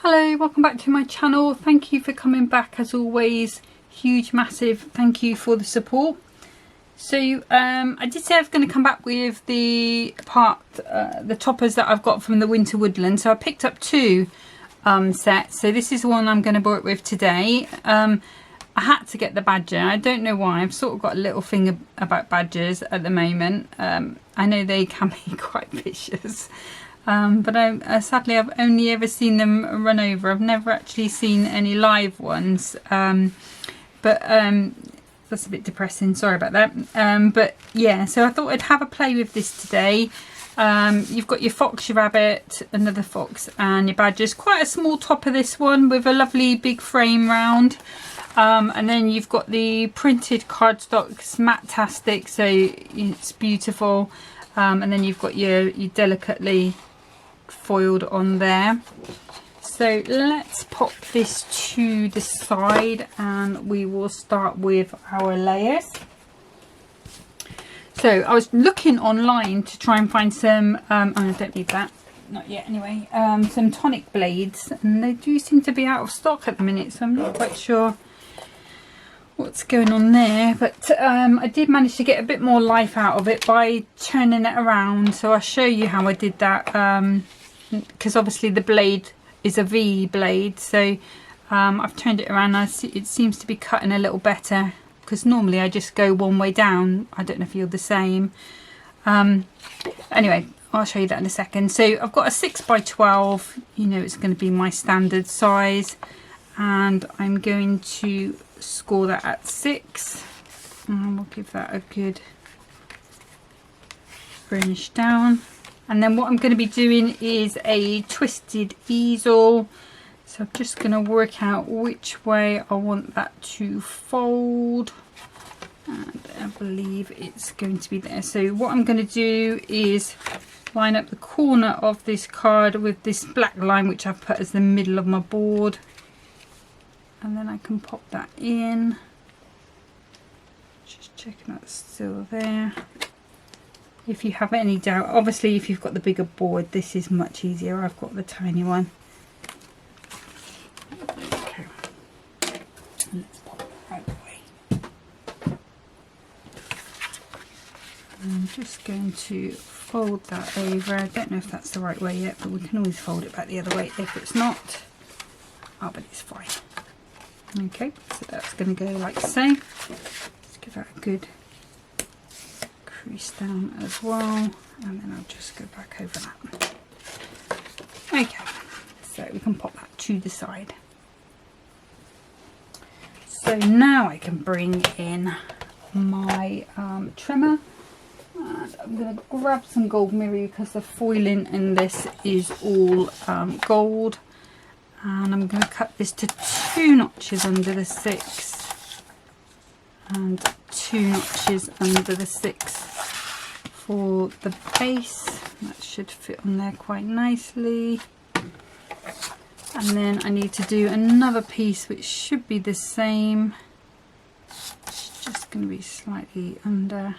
Hello, welcome back to my channel. Thank you for coming back as always. Huge massive thank you for the support. So I did say I was going to come back with the toppers that I've got from the Winter Woodland. So I picked up two sets. So this is the one I'm going to work with today. I had to get the badger. I don't know why. I've sort of got a little thing about badgers at the moment. I know they can be quite vicious. But sadly I've only ever seen them run over. I've never actually seen any live ones. But that's a bit depressing, sorry about that. But yeah, so I thought I'd have a play with this today. You've got your fox, your rabbit, another fox and your badgers. Quite a small topper, this one, with a lovely big frame round. And then you've got the printed cardstock, it's matte-tastic, so it's beautiful. And then you've got your delicately foiled on there. So let's pop this to the side and we will start with our layers. So I was looking online to try and find some oh, I don't need that, not yet anyway, some tonic blades, and they do seem to be out of stock at the minute, so I'm not quite sure what's going on there. But I did manage to get a bit more life out of it by turning it around, so I'll show you how I did that, because obviously the blade is a V blade, so I've turned it around. It seems to be cutting a little better, because normally I just go one way down. I don't know if you're the same. Anyway, I'll show you that in a second. So I've got a 6x12, you know, it's going to be my standard size, and I'm going to score that at 6, and we'll give that a good burnish down. And then what I'm going to be doing is a twisted easel, so I'm just going to work out which way I want that to fold, and I believe it's going to be there. So what I'm going to do is line up the corner of this card with this black line which I've put as the middle of my board, and then I can pop that in. Just checking that's still there. If you have any doubt, obviously if you've got the bigger board this is much easier. I've got the tiny one. Okay. Let's pop it out of the way. I'm just going to fold that over. I don't know if that's the right way yet, but we can always fold it back the other way if it's not. Oh, but it's fine. Okay, so that's going to go like so. Let's give that a good crease down as well, and then I'll just go back over that. Okay, so we can pop that to the side. So now I can bring in my trimmer, and I'm going to grab some gold mirror because the foiling in this is all gold, and I'm going to cut this to 2 notches under the 6 and 2 notches under the 6 for the base. That should fit on there quite nicely. And then I need to do another piece which should be the same. It's just going to be slightly under.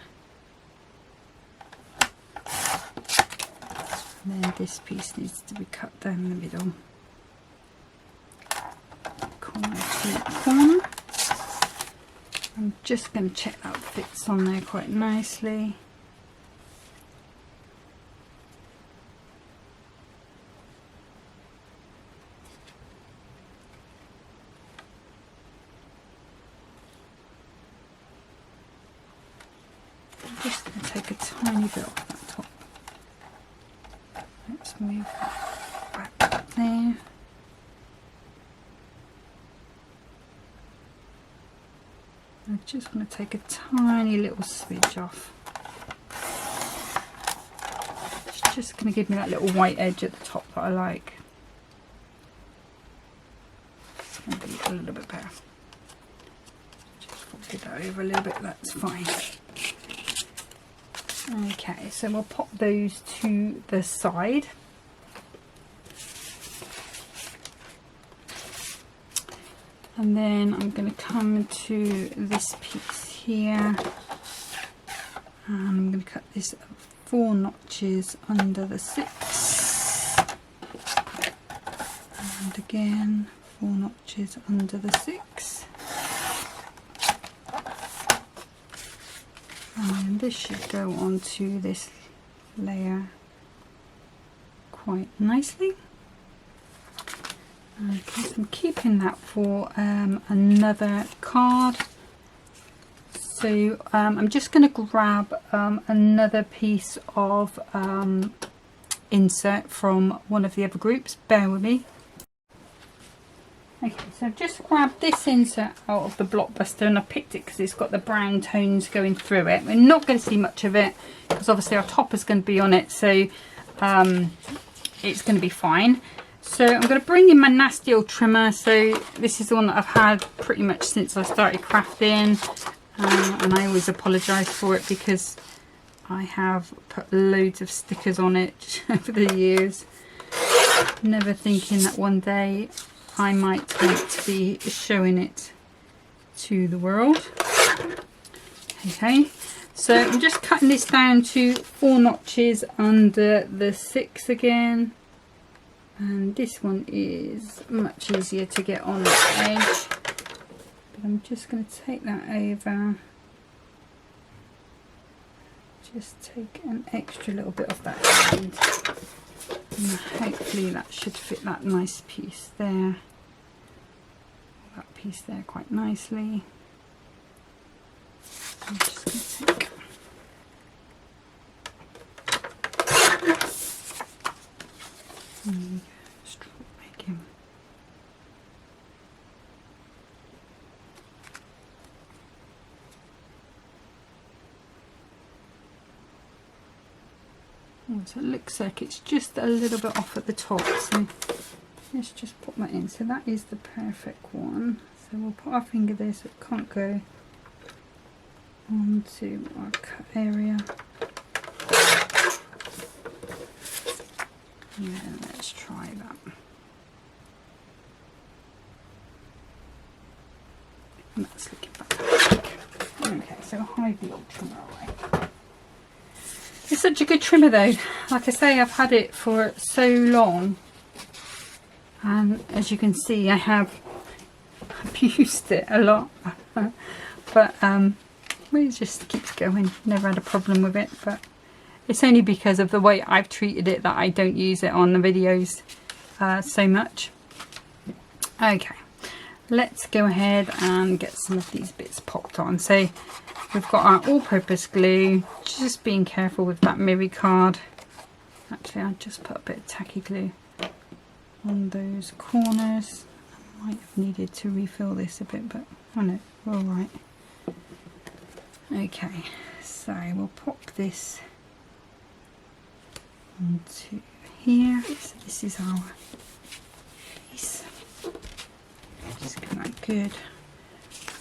And then this piece needs to be cut down the middle. Corner to corner. I'm just going to check that fits on there quite nicely. I'm just going to take a tiny bit off that top. Let's move that back up there. I just want to take a tiny little smidge off. It's just going to give me that little white edge at the top that I like. It's going to be a little bit better. Just fold that over a little bit, that's fine. Okay, so we'll pop those to the side. And then I'm going to come to this piece here, and I'm going to cut this 4 notches under the 6. and again 4 notches under the 6, and this should go onto this layer quite nicely. Okay, so I'm keeping that for another card. So I'm just going to grab another piece of insert from one of the other groups. Bear with me. Okay, so I've just grabbed this insert out of the Blockbuster, and I picked it because it's got the brown tones going through it. We're not going to see much of it because obviously our top is going to be on it, so it's going to be fine. So I'm going to bring in my nasty old trimmer. So this is the one that I've had pretty much since I started crafting, and I always apologise for it because I have put loads of stickers on it over the years, never thinking that one day I might want to be showing it to the world. Okay, so I'm just cutting this down to 4 notches under the 6 again, and this one is much easier to get on the edge, but I'm just going to take that over, just take an extra little bit of that end, and hopefully that should fit that nice piece there, that piece there quite nicely. I'm just going to take straw making. So it looks like it's just a little bit off at the top, so let's just put that in. So that is the perfect one. So we'll put our finger there so it can't go onto our cut area. And then let's try that. And that's looking fantastic. Okay, so hide the old trimmer away. It's such a good trimmer though. Like I say, I've had it for so long, and as you can see I have abused it a lot, but it just keeps going. Never had a problem with it, but it's only because of the way I've treated it that I don't use it on the videos so much. Okay, let's go ahead and get some of these bits popped on. So we've got our all-purpose glue, just being careful with that mirror card. Actually, I just put a bit of tacky glue on those corners. I might have needed to refill this a bit, but I know we're all right. Okay, so we'll pop this onto here. So this is our piece. Just give that good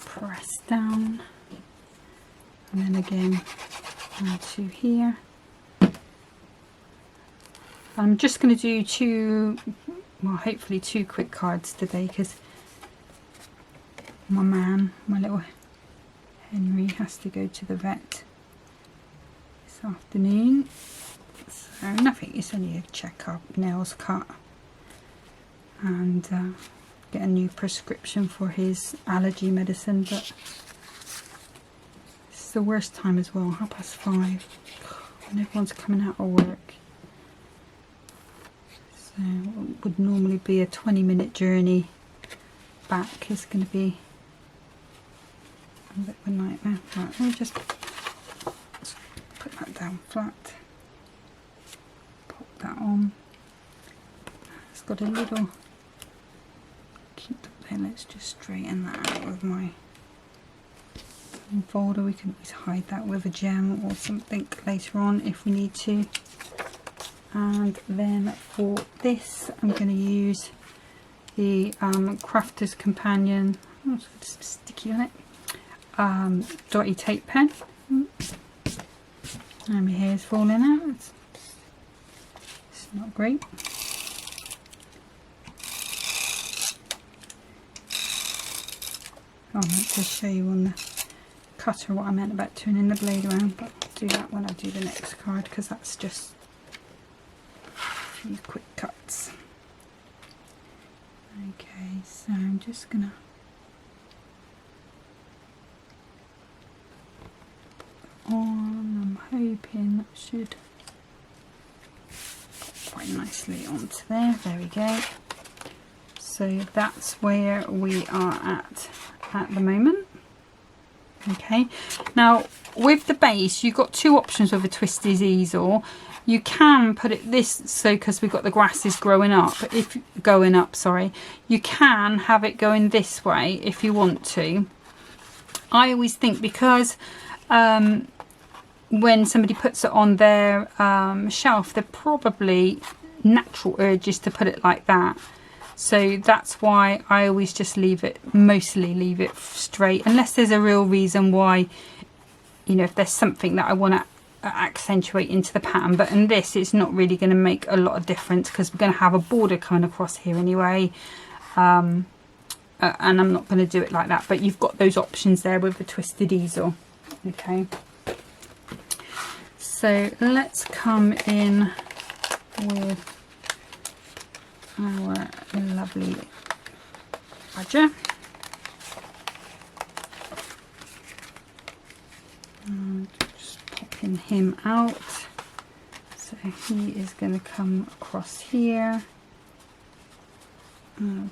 press down, and then again onto here. I'm just going to do two, well, hopefully 2 quick cards today, because my man, my little Henry, has to go to the vet this afternoon. So nothing, it's only a check-up, nails cut, and get a new prescription for his allergy medicine. But it's the worst time as well, 5:30, when everyone's coming out of work. So what would normally be a 20-minute journey back is going to be a bit of a nightmare. Right, let me just put that down flat, pop that on. It's got a little kink up there. Let's just straighten that out with my folder. We can always hide that with a gem or something later on if we need to. And then for this, I'm going to use the Crafter's Companion. Oh, it's got some sticky on it. Dotty tape pen. And my hair's falling out. It's not great. I meant to show you on the cutter what I meant about turning the blade around, but I'll do that when I do the next card, because that's just a few quick cuts. Okay, so I'm just gonna I'm hoping that should pop quite nicely onto there. There we go. So that's where we are at the moment. Okay, now with the base you've got two options with a twisted easel. You can put it this, so because we've got the grasses growing up, you can have it going this way if you want to. I always think because when somebody puts it on their shelf, they're probably natural urges to put it like that. So that's why I always just mostly leave it straight, unless there's a real reason why, you know, if there's something that I want to accentuate into the pattern. But in this, it's not really going to make a lot of difference because we're going to have a border coming across here anyway. And I'm not going to do it like that, but you've got those options there with the twisted easel. Okay, so let's come in with our lovely badger. And just popping him out. So he is going to come across here.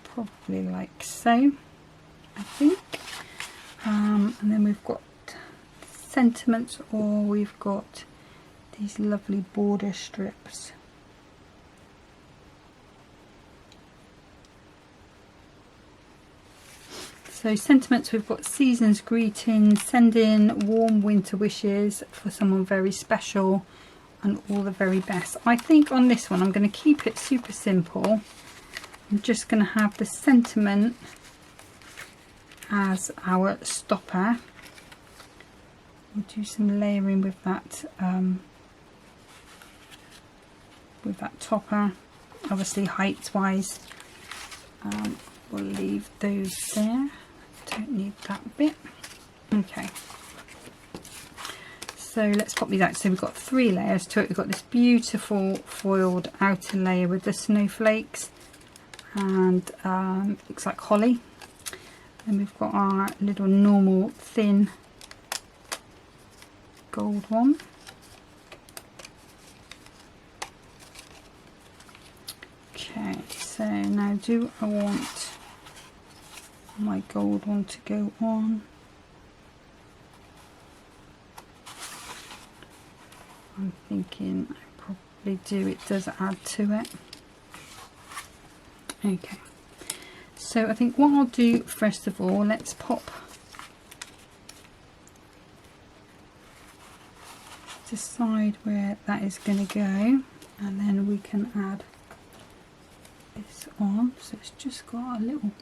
Probably like so, I think. And then we've got sentiments, or we've got these lovely border strips. So sentiments, we've got season's greetings, send in warm winter wishes for someone very special, and all the very best. I think on this one I'm going to keep it super simple. I'm just going to have the sentiment as our stopper. We'll do some layering with that topper. Obviously height wise, we'll leave those there. Don't need that bit. Okay, so let's pop these out. So we've got 3 layers to it. We've got this beautiful foiled outer layer with the snowflakes, and looks like holly. Then we've got our little normal thin gold one. Okay, so now do I want my gold one to go on? I'm thinking I probably do. It does add to it. Okay, so I think what I'll do first of all, let's decide where that is going to go, and then we can add this on. So it's just got a little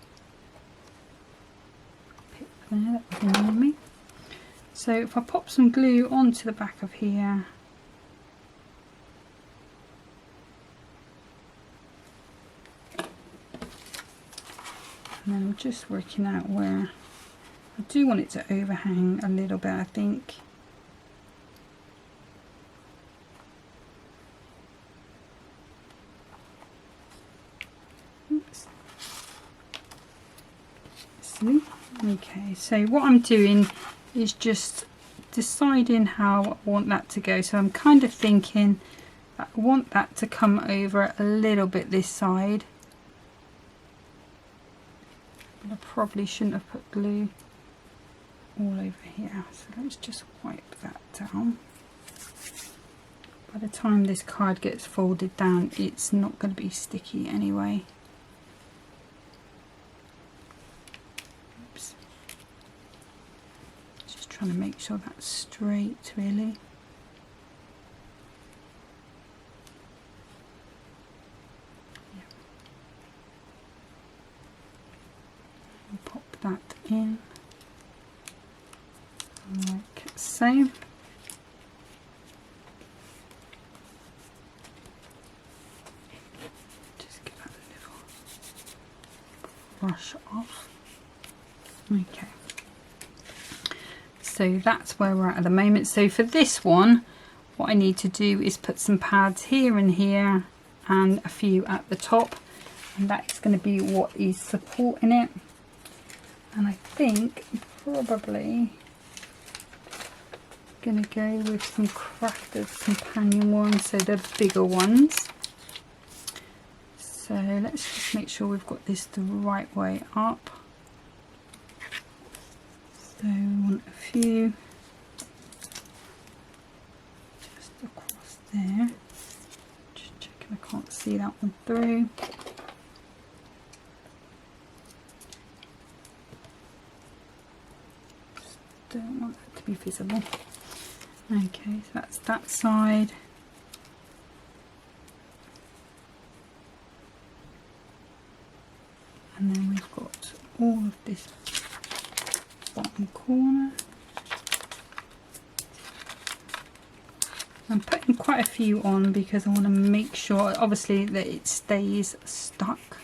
pip there, that would annoy me. So if I pop some glue onto the back of here, and then I'm just working out where I do want it to overhang a little bit, I think. Oops. See? Okay, so what I'm doing is just deciding how I want that to go. So I'm kind of thinking I want that to come over a little bit this side. I probably shouldn't have put glue all over here, so let's just wipe that down. By the time this card gets folded down, it's not going to be sticky anyway. Oops. Just trying to make sure that's straight, really. Pop that in like so. Just give that a little brush off. Okay, so that's where we're at the moment. So for this one, what I need to do is put some pads here and here, and a few at the top. and that's going to be what is supporting it. And I think probably going to go with some Crafters companion ones, so the bigger ones. So let's just make sure we've got this the right way up. So we want a few just across there. Just checking I can't see that one through. Just don't want that to be visible. Okay, so that's that side. And then we've got all of this bottom corner. I'm putting quite a few on because I want to make sure, obviously, that it stays stuck.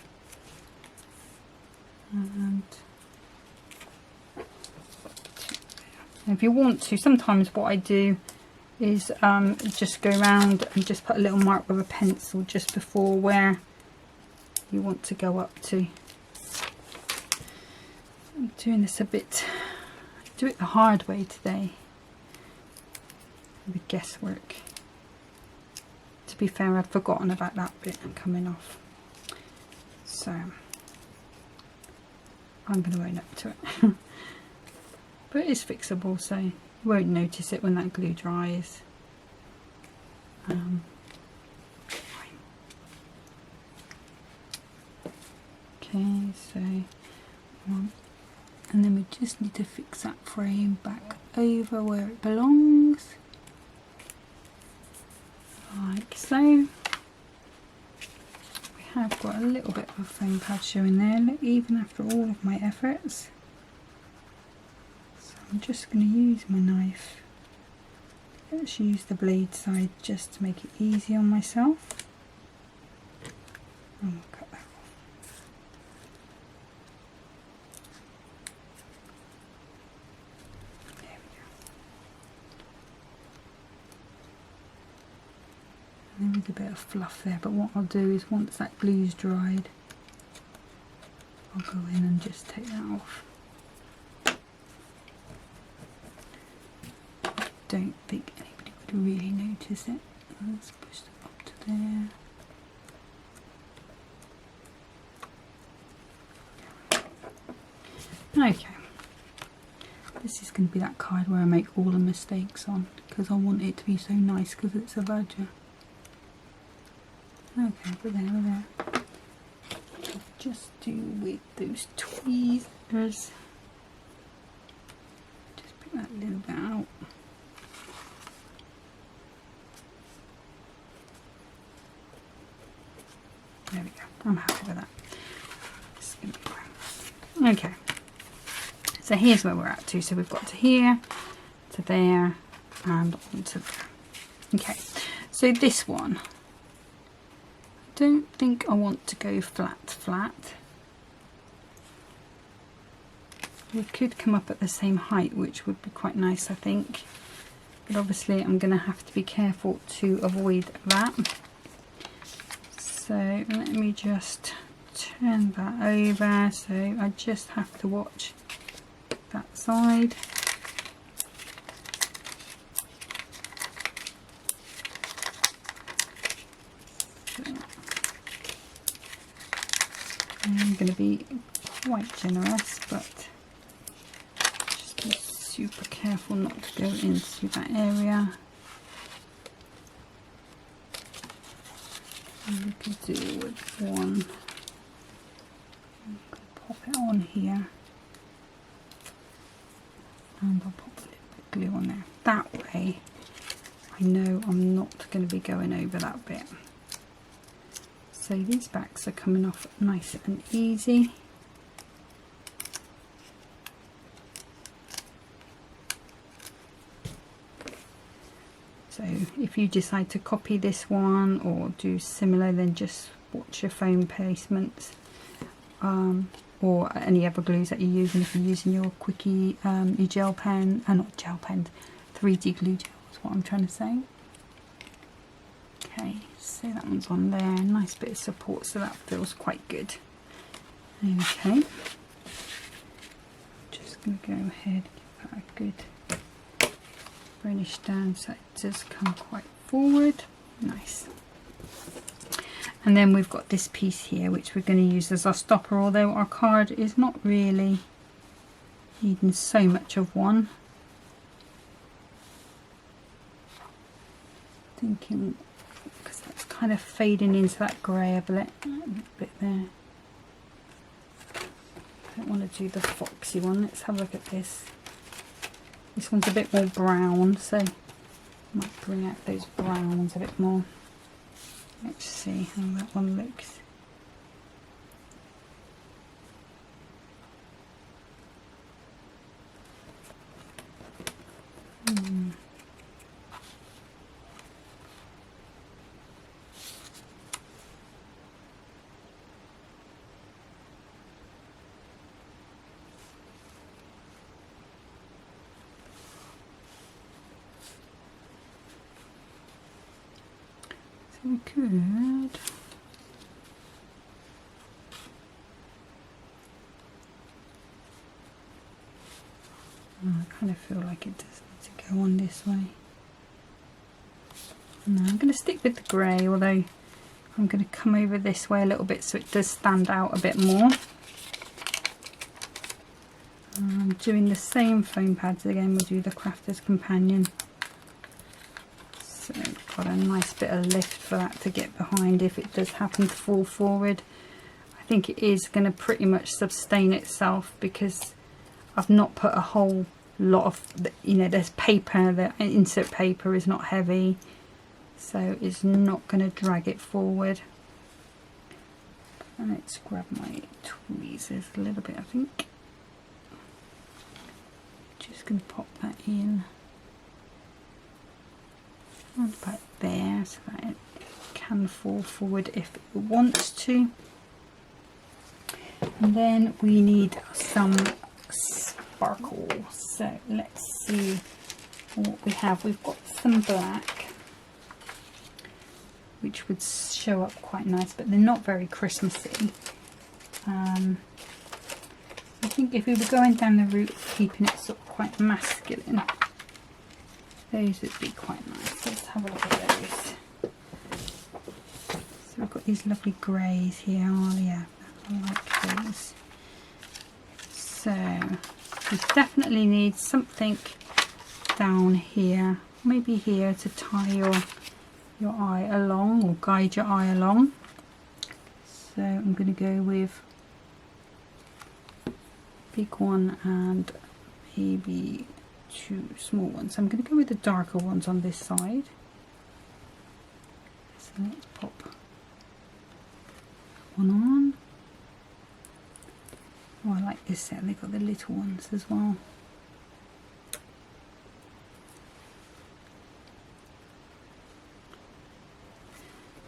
And if you want to, sometimes what I do is just go around and just put a little mark with a pencil just before where you want to go up to. I'm doing this a bit, do it the hard way today, with guesswork. To be fair, I'd forgotten about that bit coming off, so I'm going to own up to it. But it's fixable, so you won't notice it when that glue dries. Okay, so and then we just need to fix that frame back over where it belongs, like so. We have got a little bit of a frame pad showing there, look, even after all of my efforts. So I'm just going to use my knife. Let's use the blade side just to make it easy on myself. And we'll cut that off. There is a bit of fluff there, but what I'll do is once that glue's dried, I'll go in and just take that off. I don't think anybody would really notice it. Let's push it up to there. Okay. This is going to be that card where I make all the mistakes on, because I want it to be so nice because it's a Verger. Okay, we're there. Just do with those tweezers. Just pick that little bit out. There we go. I'm happy with that. It's gonna be fine. Okay. So here's where we're at to. So we've got to here, to there, and onto there. Okay. So this one, don't think I want to go flat. We could come up at the same height, which would be quite nice, I think, but obviously I'm going to have to be careful to avoid that. So let me just turn that over, so I just have to watch that side. I'm going to be quite generous, but just be super careful not to go into that area. And we can do with one. Pop it on here, and I'll pop a little bit of glue on there. That way, I know I'm not going to be going over that bit. So these backs are coming off nice and easy. So if you decide to copy this one or do similar, then just watch your foam placements, or any other glues that you're using. If you're using your quickie, your gel pen, not gel pen, 3D glue gel is what I'm trying to say. Okay, so that one's on there, nice bit of support, so that feels quite good. Okay, just going to go ahead, give that a good burnish down so it does come quite forward. Nice. And then we've got this piece here which we're going to use as our stopper, although our card is not really needing so much of one. Thinking, because that's kind of fading into that grey a bit there. I don't want to do the foxy one. Let's have a look at this. This one's a bit more brown, so I might bring out those browns a bit more. Let's see how that one looks. We could I kind of feel like it does need to go on this way. No, I'm going to stick with the grey, although I'm going to come over this way a little bit so it does stand out a bit more. I'm doing the same foam pads again. We'll do the Crafter's Companion. So got a nice bit of lift for that to get behind if it does happen to fall forward. I think it is going to pretty much sustain itself because I've not put a whole lot of, you know, there's paper, the insert paper is not heavy, so it's not going to drag it forward. And let's grab my tweezers a little bit, I think. Just going to pop that in. About there so that it can fall forward if it wants to. And then we need some sparkle, so let's see what we have. We've got some black which would show up quite nice, but they're not very Christmassy. I think if we were going down the route of keeping it sort of quite masculine, those would be quite nice. Let's have a look at those. So we've got these lovely greys here. Oh yeah, I like those. So we definitely need something down here, maybe here, to tie your eye along or guide your eye along. So I'm going to go with big one and maybe two small ones. I'm going to go with the darker ones on this side. So let's pop one on. Oh, I like this set. They've got the little ones as well.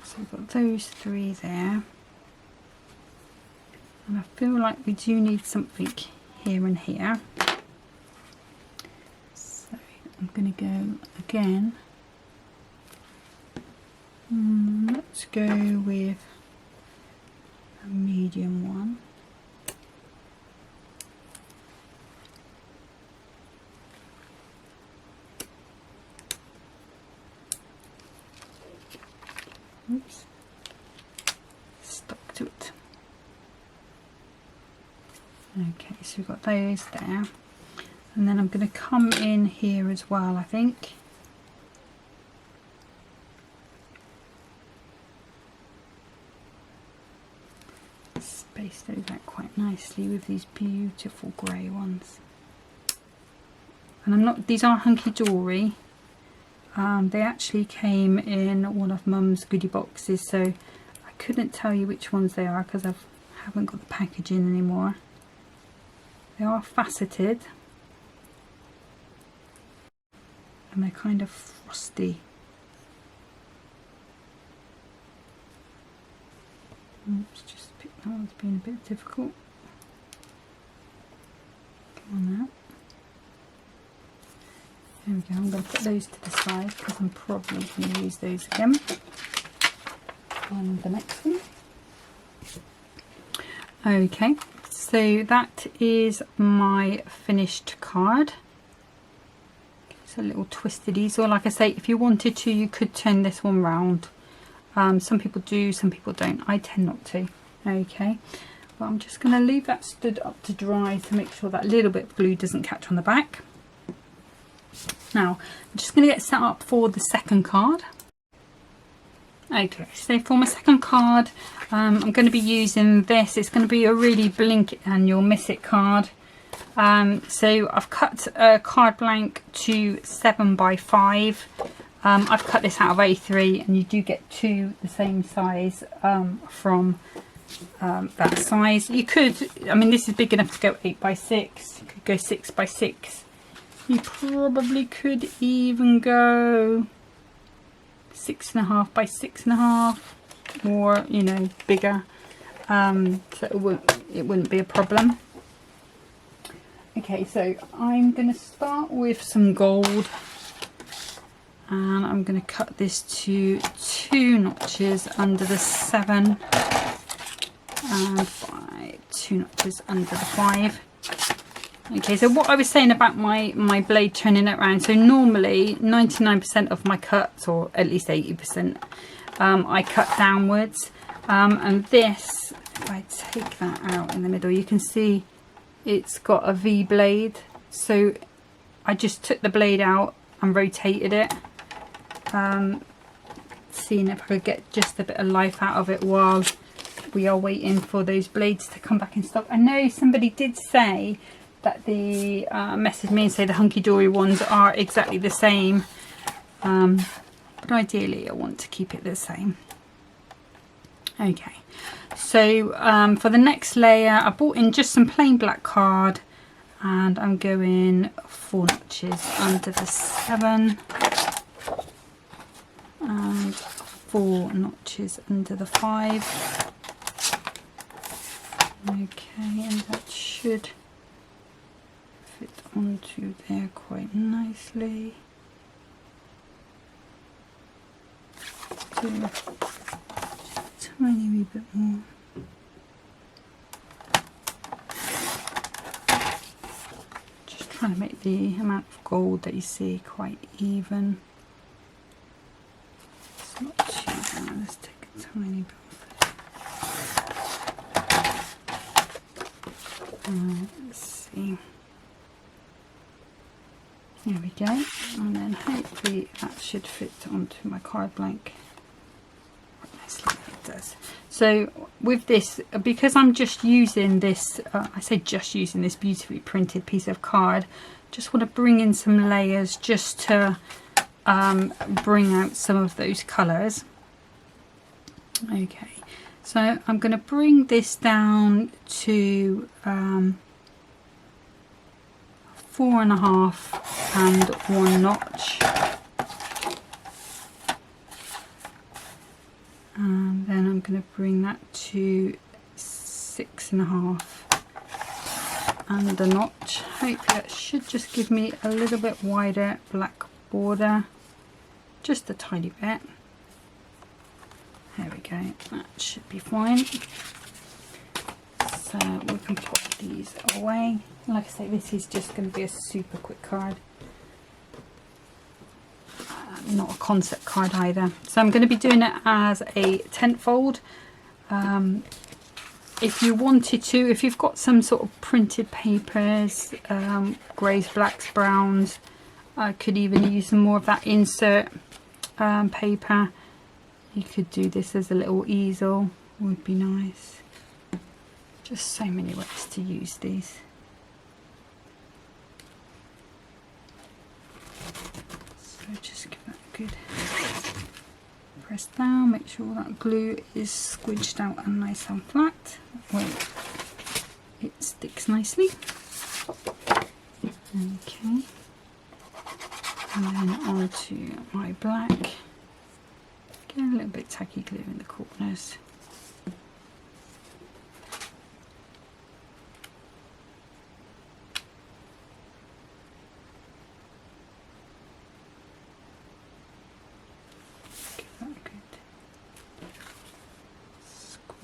So we've got those three there. And I feel like we do need something here and here. So I'm going to go again. Let's go with a medium one. Oops, stuck to it. Okay, so we've got those there, and then I'm going to come in here as well, I think. Space those out quite nicely with these beautiful grey ones. And I'm not, these are Hunkydory. They actually came in one of Mum's goodie boxes, so I couldn't tell you which ones they are because I haven't got the packaging anymore. They are faceted and they're kind of frosty. Oops, just pick that one's been a bit difficult. Come on now. There we go, I'm going to put those to the side because I'm probably going to use those again. on the next one. Okay, so that is my finished card. It's a little twisted easel. Like I say, if you wanted to, you could turn this one round. Some people do, some people don't. I tend not to. Okay, but I'm just going to leave that stood up to dry to make sure that little bit of glue doesn't catch on the back. Now, I'm just going to get set up for the second card. Okay, so for my second card, I'm going to be using this. It's going to be a really blink and you'll miss it card. So I've cut a card blank to 7 by 5. I've cut this out of A3, and you do get two the same size from that size. You could, I mean, this is big enough to go 8 by 6. You could go 6 by 6. You probably could even go 6.5 by 6.5, or you know, bigger. So it wouldn't be a problem. Okay, so I'm going to start with some gold, and I'm going to cut this to 2 notches under the 7 and by 2 notches under the 5. Okay, so what I was saying about my blade turning it around, so normally 99% of my cuts, or at least 80%, I cut downwards, and this, if I take that out in the middle, you can see it's got a V blade. So I just took the blade out and rotated it, seeing if I could get just a bit of life out of it while we are waiting for those blades to come back in stock. I know somebody did say that the message me and say the Hunkydory ones are exactly the same, but ideally I want to keep it the same. Okay, so for the next layer I bought in just some plain black card, and I'm going 4 notches under the 7 and 4 notches under the 5. Okay, and that should fit onto there quite nicely. Do a tiny wee bit more. Just trying to make the amount of gold that you see quite even. It's not too bad. Let's take a tiny bit off it. Let's see. There we go, and then hopefully that should fit onto my card blank. Nicely, it does. So with this, because I'm just using this, I say just using this beautifully printed piece of card, just want to bring in some layers just to bring out some of those colours. Okay, so I'm going to bring this down to 4.5 and 1 notch, and then I'm going to bring that to 6.5 and a notch. Hopefully that should just give me a little bit wider black border, just a tiny bit. There we go, that should be fine. So we can put these away. Like I say, this is just going to be a super quick card, not a concept card either. So I'm going to be doing it as a tent fold. If you wanted to, if you've got some sort of printed papers, greys, blacks, browns, I could even use some more of that insert paper. You could do this as a little easel, would be nice. Just so many ways to use these. So just give that a good press down, make sure that glue is squidged out and nice and flat. That way it sticks nicely. Okay. And then onto my black. Get a little bit tacky glue in the corners.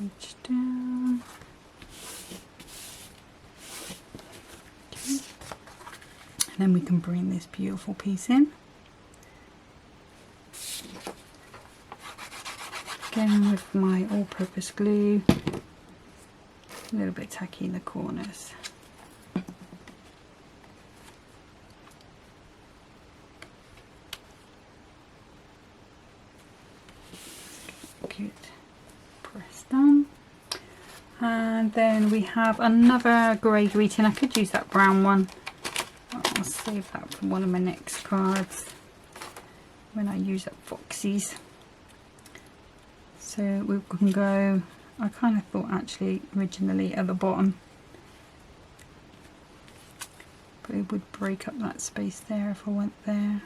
Reach down. Okay. And then we can bring this beautiful piece in. Again with my all-purpose glue, a little bit tacky in the corners. Good. Press down. And then we have another grey greeting. I could use that brown one. I'll save that for one of my next cards when I use up Foxy's. So we can go, I kind of thought actually originally at the bottom, but it would break up that space there if I went there.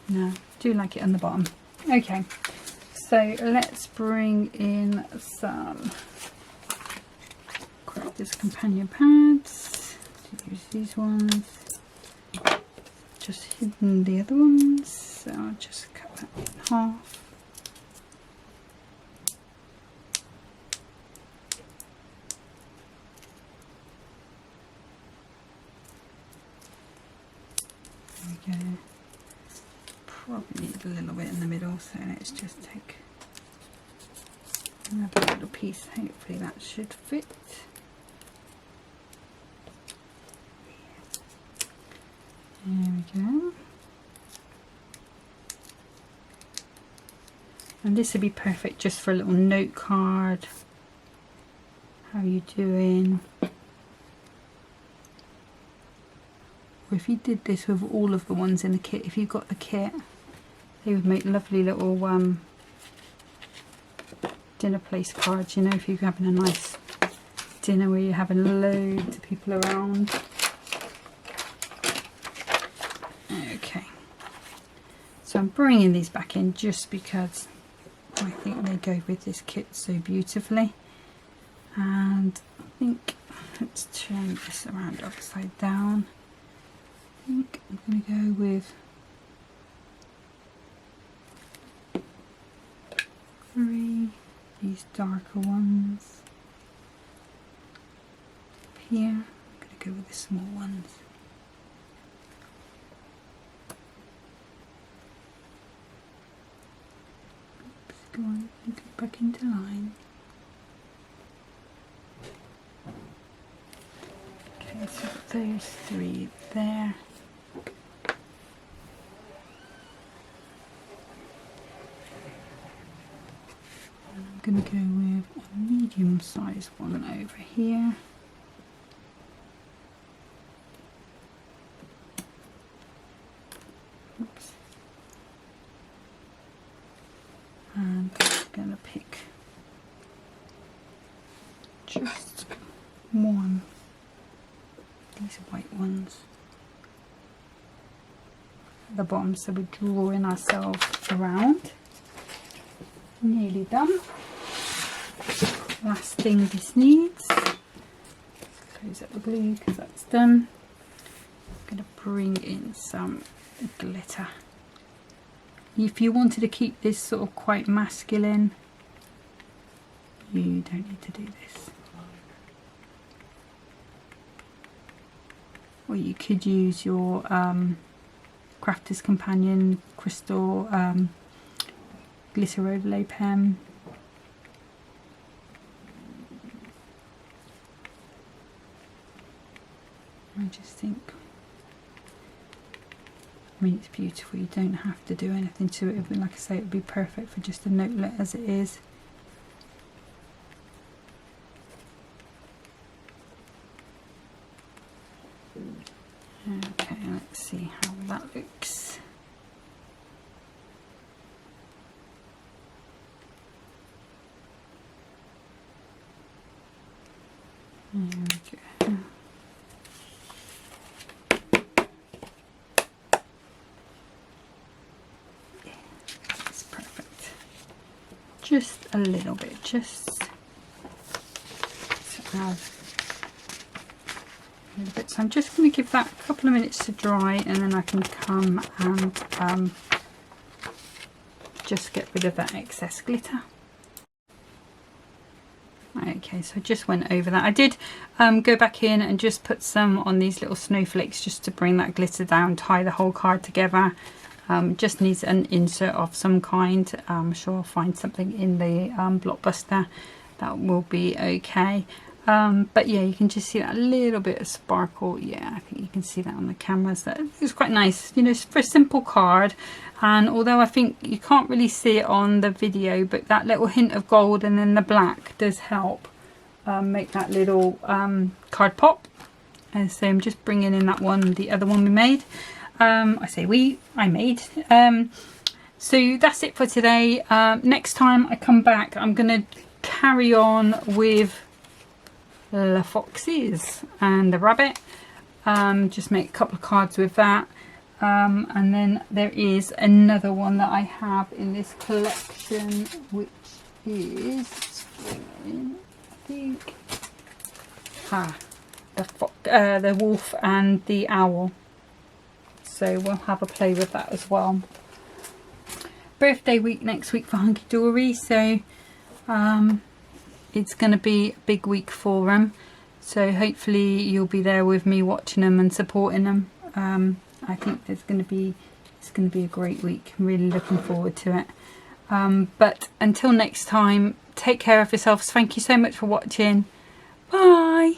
No, do like it on the bottom. Okay, so let's bring in some Crafter's Companion pads. Use these ones. Just hidden the other ones, so I'll just cut that in half. There we go. Probably need a little bit in the middle, so let's just take another little piece. Hopefully that should fit. There we go. And this would be perfect just for a little note card. How you doing? Or if you did this with all of the ones in the kit, if you got the kit, they would make lovely little dinner place cards, you know, if you're having a nice dinner where you're having loads of people around. Okay, so I'm bringing these back in just because I think they go with this kit so beautifully. And I think, let's turn this around upside down. I think I'm going to go with 3, these darker ones. Up here, I'm going to go with the small ones. Go on, and go back into line. Okay, so there's 3 there. And I'm going to go with a medium sized one over here. Oops. And I'm going to pick just one. These are white ones at the bottom, so we're drawing ourselves around. Nearly done. Last thing this needs, close up the glue because that's done. I'm going to bring in some glitter. If you wanted to keep this sort of quite masculine, you don't need to do this. Or you could use your Crafter's Companion crystal glitter overlay pen. I just think, I mean, it's beautiful. You don't have to do anything to it. Like I say, it would be perfect for just a notelet as it is. Okay, let's see how that looks. There we go. Yeah, that's perfect. Just a little bit, just to add a little bit. So I'm just going to give that a couple of minutes to dry, and then I can come and just get rid of that excess glitter. Okay, so I just went over that. I did go back in and just put some on these little snowflakes just to bring that glitter down, tie the whole card together. Just needs an insert of some kind. I'm sure I'll find something in the Blockbuster that will be okay. But yeah, you can just see that little bit of sparkle. Yeah, I think you can see that on the cameras. That is quite nice, you know, for a simple card. And although I think you can't really see it on the video, but that little hint of gold and then the black does help make that little card pop. And so I'm just bringing in that one, the other one we made. I made. So that's it for today. Next time I come back, I'm going to carry on with the foxes and the rabbit. Just make a couple of cards with that. And then there is another one that I have in this collection, which is, I think, the wolf and the owl. So we'll have a play with that as well. Birthday week next week for Hunkydory, so it's going to be a big week for them. So hopefully you'll be there with me watching them and supporting them. I think it's going to be a great week. I'm really looking forward to it. But until next time, take care of yourselves. Thank you so much for watching. Bye.